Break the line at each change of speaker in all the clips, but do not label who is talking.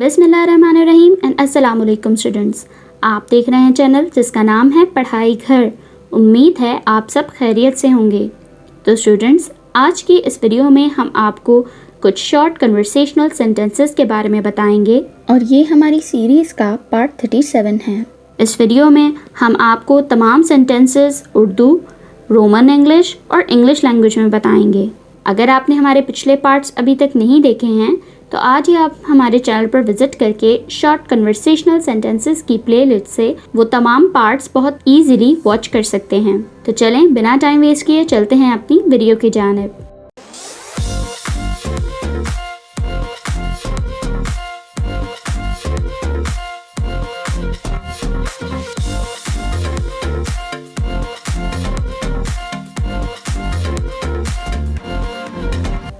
बिस्मिल्लाहिर्रहमानिर्रहीम एंड अस्सलाम वालेकुम स्टूडेंट्स। आप देख रहे हैं चैनल जिसका नाम है पढ़ाई घर। उम्मीद है आप सब खैरियत से होंगे। तो स्टूडेंट्स, आज की इस वीडियो में हम आपको कुछ शॉर्ट कन्वर्सेशनल सेंटेंसेस के बारे में बताएंगे और ये हमारी सीरीज़ का पार्ट 37 है। इस वीडियो में हम आपको तमाम सेंटेंसेस उर्दू, रोमन इंग्लिश और इंग्लिश लैंग्वेज में बताएंगे। अगर आपने हमारे पिछले पार्ट्स अभी तक नहीं देखे हैं तो आज ही आप हमारे चैनल पर विजिट करके शॉर्ट कन्वर्सेशनल सेंटेंसेस की प्लेलिस्ट से वो तमाम पार्ट्स बहुत इजीली वॉच कर सकते हैं। तो चलें बिना टाइम वेस्ट किए चलते हैं अपनी वीडियो की जानिब।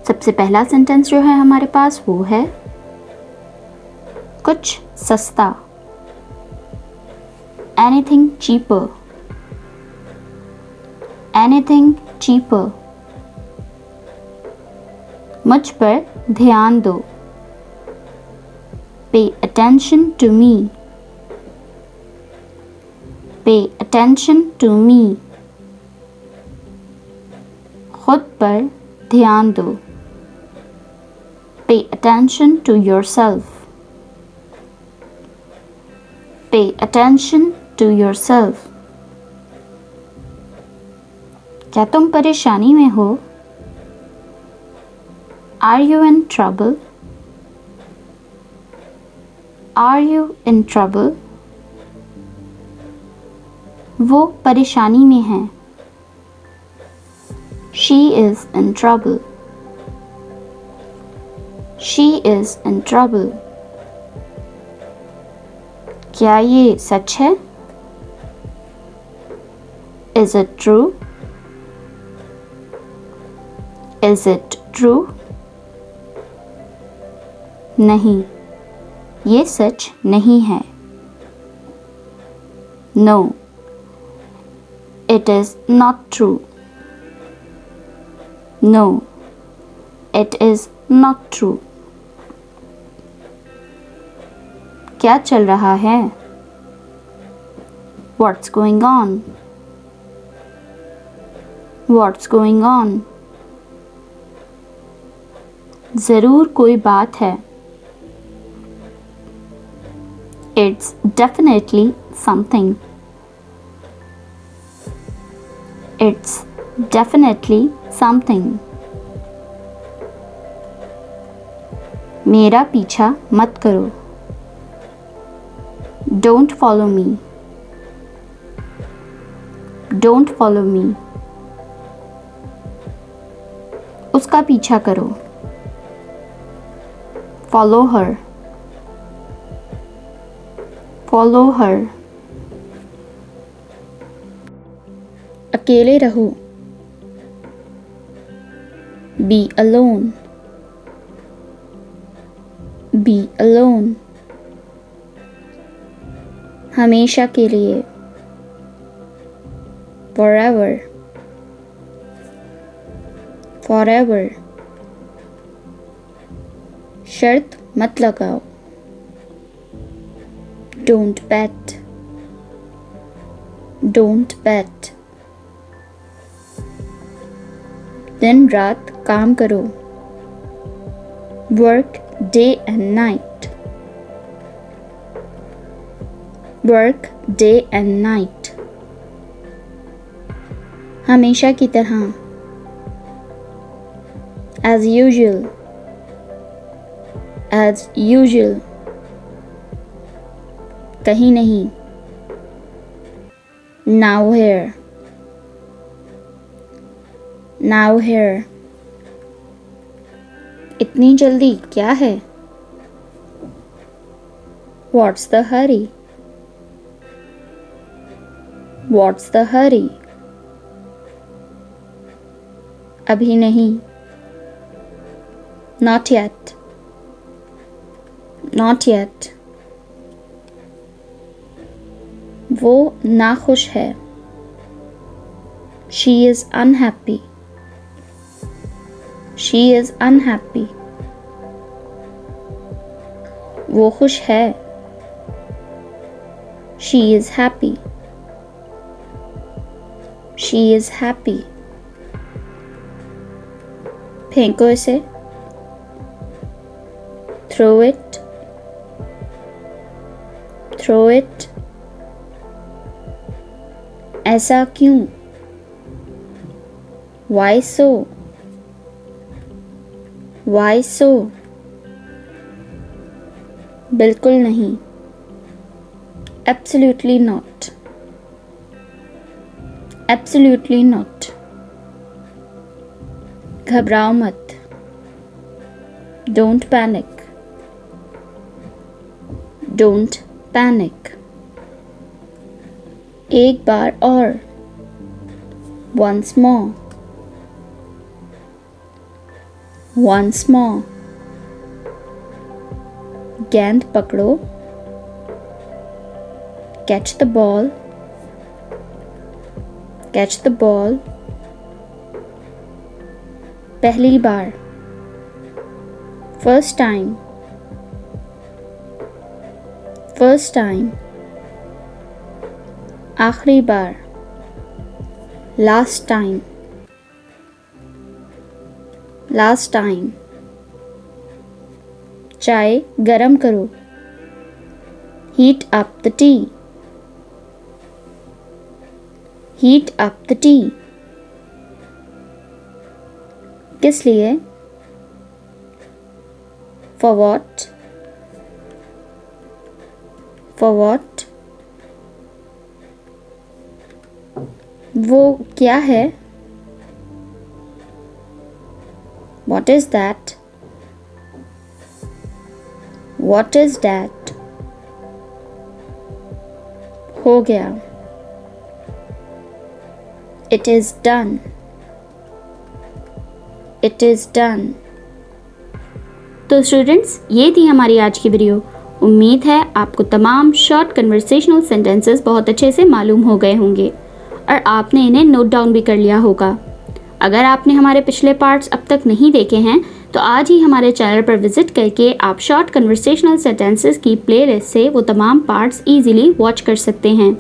सबसे पहला सेंटेंस जो है हमारे पास वो है कुछ सस्ता। Anything cheaper, anything cheaper. मुझ पर ध्यान दो। Pay attention to me, pay attention to me. खुद पर ध्यान दो। Pay attention to yourself. Pay attention to yourself. क्या तुम परेशानी में हो? Are you in trouble? Are you in trouble? वो परेशानी में है। She is in trouble. She is in trouble. क्या ये सच है? Is it true? Is it true? नहीं, ये सच नहीं है। No, it is not true. No, it is not true. क्या चल रहा है? What's going on? What's going on? ज़रूर कोई बात है। It's definitely something. It's definitely something. मेरा पीछा मत करो। Don't follow me. Don't follow me. उसका पीछा करो। Follow her. Follow her. अकेले रहो। Be alone. Be alone. हमेशा के लिए। Forever. Forever. शर्त मत लगाओ। Don't bet. Don't bet. दिन रात काम करो। Work day and night. Work day and night. हमेशा की तरह। As usual. As usual. कहीं नहीं। Now here. Now here. इतनी जल्दी क्या है? What's the hurry? What's the hurry? अभी नहीं। Not yet. Not yet. वो नाखुश है। She is unhappy. She is unhappy. वो खुश है। She is happy. She is happy. फेंको इसे। Throw it. Throw it. ऐसा क्यों? Why so? Why so? बिल्कुल नहीं। Absolutely not. Absolutely not. घबराओ मत। Don't panic. Don't panic. एक बार और। Once more. Once more. गेंद पकड़ो। Catch the ball. Catch the ball. पहली बार। First time. First time. आखिरी बार। Last time. Last time. चाय गरम करो। Heat up the tea. Heat up the tea. किस लिए? For what? For what? वो क्या है? What is that? What is that? हो गया। It is done. It is done. तो स्टूडेंट्स, ये थी हमारी आज की वीडियो। उम्मीद है आपको तमाम शॉर्ट कन्वर्सेशनल सेंटेंसेस बहुत अच्छे से मालूम हो गए होंगे और आपने इन्हें नोट डाउन भी कर लिया होगा। अगर आपने हमारे पिछले पार्ट्स अब तक नहीं देखे हैं तो आज ही हमारे चैनल पर विजिट करके आप शॉर्ट कन्वर्सेशनल सेंटेंसेस की प्लेलिस्ट से वो तमाम पार्ट्स इजीली वॉच कर सकते हैं।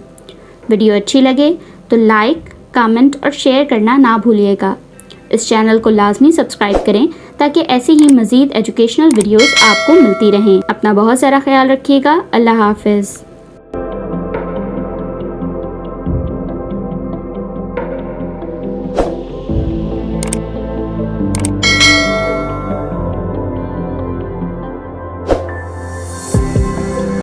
वीडियो अच्छी लगे तो लाइक, कमेंट और शेयर करना ना भूलिएगा। इस चैनल को लाजमी सब्सक्राइब करें ताकि ऐसी ही मज़ीद एजुकेशनल वीडियोस आपको मिलती रहें। अपना बहुत सारा ख्याल रखिएगा। अल्लाह हाफिज़।